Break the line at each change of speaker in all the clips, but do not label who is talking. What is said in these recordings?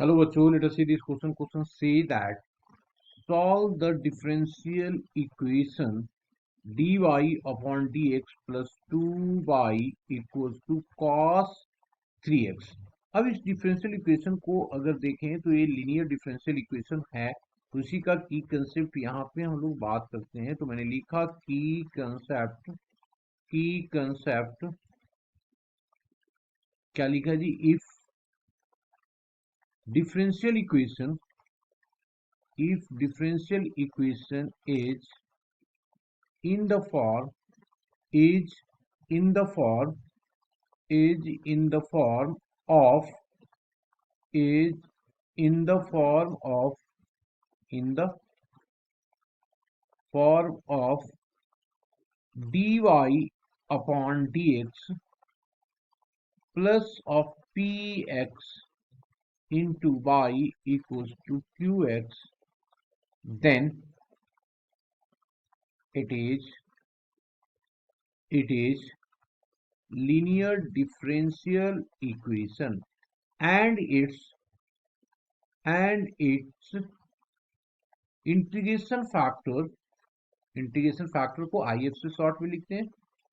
Hello, bachcho. Let us see this question. Question say that solve the differential equation dy upon dx plus 2y equals to cos 3x. अब इस differential equation को अगर देखें तो ये linear differential equation है, तो इसी का की कंसेप्ट यहाँ पे हम लोग बात करते हैं। तो मैंने लिखा की कंसेप्ट क्या लिखा जी? If differential equation is in the form is in the form is in the form of is in the form of in the form of dy upon dx plus of px into y equals to qx, then it is linear differential equation and its integration factor को IF से short में लिखते हैं,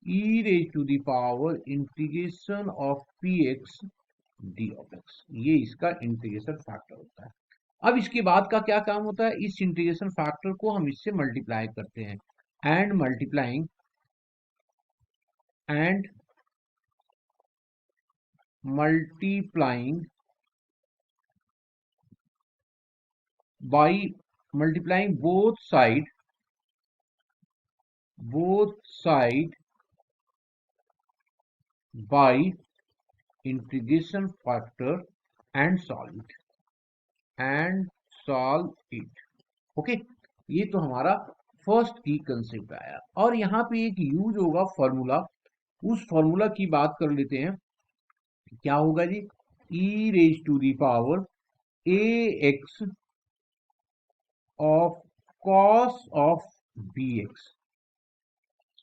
e raise to the power integration of px d of x। ये इसका integration factor होता है। अब इसके बाद का क्या काम होता है? इस इंटीग्रेशन फैक्टर को हम इससे मल्टीप्लाई करते हैं and multiplying by multiplying both side by integration factor and solve it। Okay, ये तो हमारा फर्स्ट की कंसेप्ट आया। और यहाँ पे एक यूज होगा फॉर्मूला, उस फॉर्मूला की बात कर लेते हैं। क्या होगा जी? e raise to the power ax of cos of bx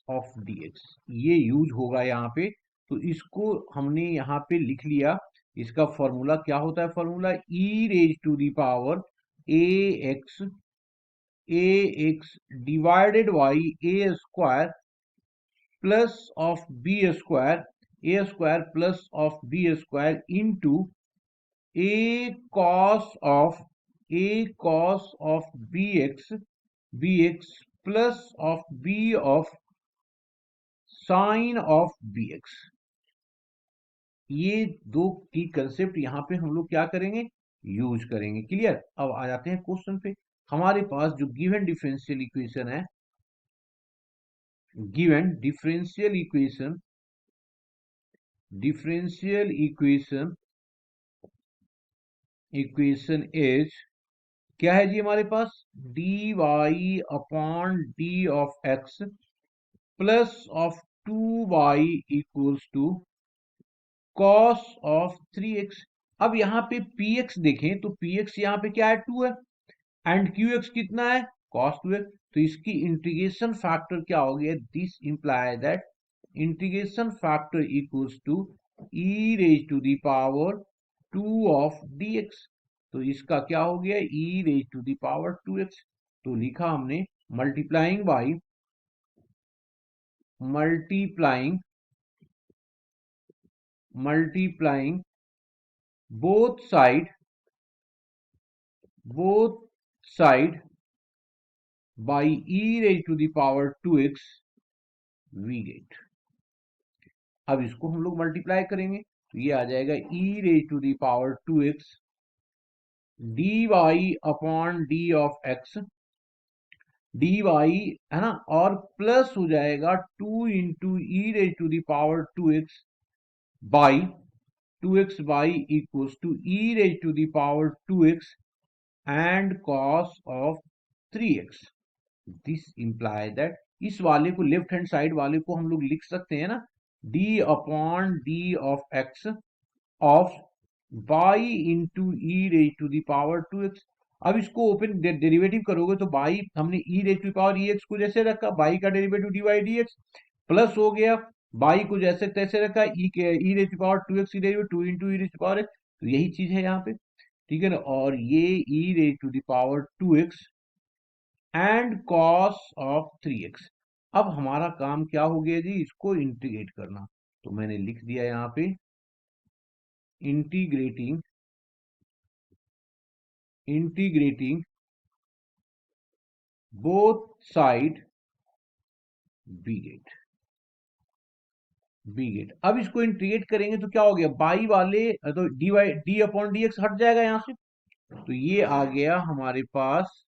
of dx, ये यूज होगा यहाँ पे। तो इसको हमने यहाँ पे लिख लिया। इसका फॉर्मूला क्या होता है? Formula e raise to the power ax divided by a square plus of b square, a square plus of b square into a cos of bx plus of b of sine of bx। ये दो की concept यहाँ पे हम लोग क्या करेंगे? Use करेंगे। क्लियर? अब आ जाते हैं क्वेश्चन पे। हमारे पास जो गिवन डिफरेंशियल इक्वेशन है, गिवन डिफरेंशियल इक्वेशन इज क्या है जी? हमारे पास dy upon d of x plus of 2y equals to cos of 3x। अब यहाँ पे px देखें तो px यहाँ पे क्या है? 2 है एंड qx कितना है? cos 2x। तो इसकी इंटीग्रेशन फैक्टर क्या हो गया? This imply that integration factor equals to e raise to the power 2 of dx। तो इसका क्या हो गया? e raise to the power 2x। तो लिखा हमने multiplying both side by e raised to the power 2x we get। अब इसको हम लोग मल्टीप्लाई करेंगे तो ये आ जाएगा e raised to the power 2x dy upon d of x, dy है ना, और प्लस हो जाएगा 2 into e raised to the power 2x by 2x by equals to e raised to the power 2x and cos of 3x। This imply that इस वाले को, left hand side वाले को हम लोग लिख सकते हैं ना, d upon d of x of by into e raise to the power 2x। अब इसको ओपन डेरिवेटिव करोगे तो बाई, हमने e raise to power ex को जैसे रखा, बाई का डेरिवेटिव dy dx प्लस हो गया, बाई को जैसे तैसे रखा, e raise to power 2x derivative 2 into e raise to power x। तो यही चीज है यहाँ पे। ठीक है ना, और ये e raise to the power 2x and cos of 3x। अब हमारा काम क्या हो गया जी, इसको इंटीग्रेट करना। तो मैंने लिख दिया यहाँ पे इंटीग्रेटिंग इंटीग्रेटिंग बोथ साइड बीगेट बीगेट। अब इसको इंटीग्रेट करेंगे तो क्या हो गया, बाई वाले तो d y d upon d x हट जाएगा यहां से, तो ये आ गया हमारे पास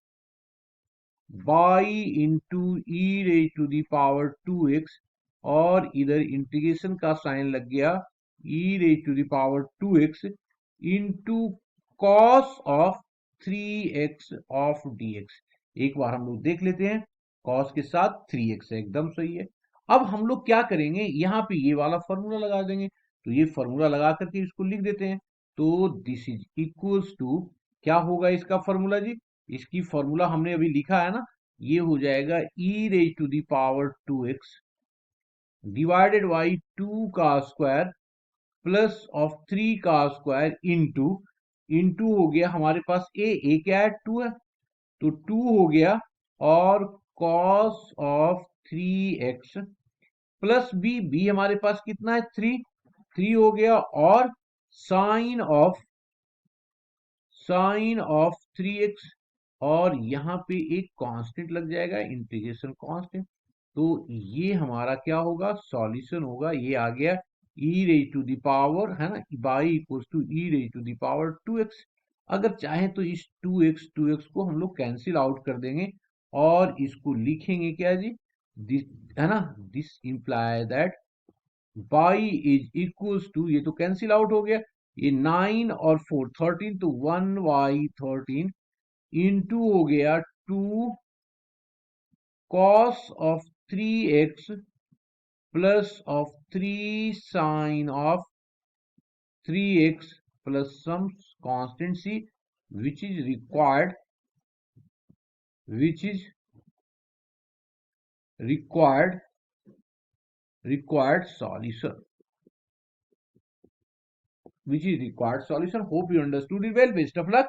by into e raise to the power 2x, और इधर इंटीग्रेशन का साइन लग गया e raise to the power 2x into cos of 3x of dx। एक बार हम लोग देख लेते हैं, कॉस के साथ 3x है, एकदम सही है। अब हम लोग क्या करेंगे, यहाँ पे ये वाला फॉर्मूला लगा देंगे, तो ये फॉर्मूला लगा करके इसको लिख देते हैं। तो दिस इज इक्वल्स टू, क्या होगा इसका फॉर्मूला जी, इसकी फॉर्मूला हमने अभी लिखा है ना, ये हो जाएगा e raise to the power 2x divided by 2 का स्क्वायर प्लस ऑफ 3 का स्क्वायर इंटू, इंटू हो गया हमारे पास ए क्या है, 2 है, तो 2 हो गया, और cos of 3x plus B हमारे पास कितना है, 3 हो गया, और साइन ऑफ 3x, और यहाँ पे एक कांस्टेंट लग जाएगा, इंटीग्रेशन कांस्टेंट। तो ये हमारा क्या होगा, सॉल्यूशन होगा, ये आ गया e raise to the power, है ना, by equals to e raise to the power 2x। अगर चाहे तो इस 2x को हम लोग कैंसिल आउट कर देंगे, और इसको लिखेंगे क्या जी, दिस, है ना, this imply that by is equals to, ये तो कैंसिल आउट हो गया, ये 9 और 4 13, तो 1y13 इंटू हो गया 2 cos of 3x plus of 3 sine of 3x plus some constant C which is required which is required solution which is required solution. Hope you understood it well. Best of luck.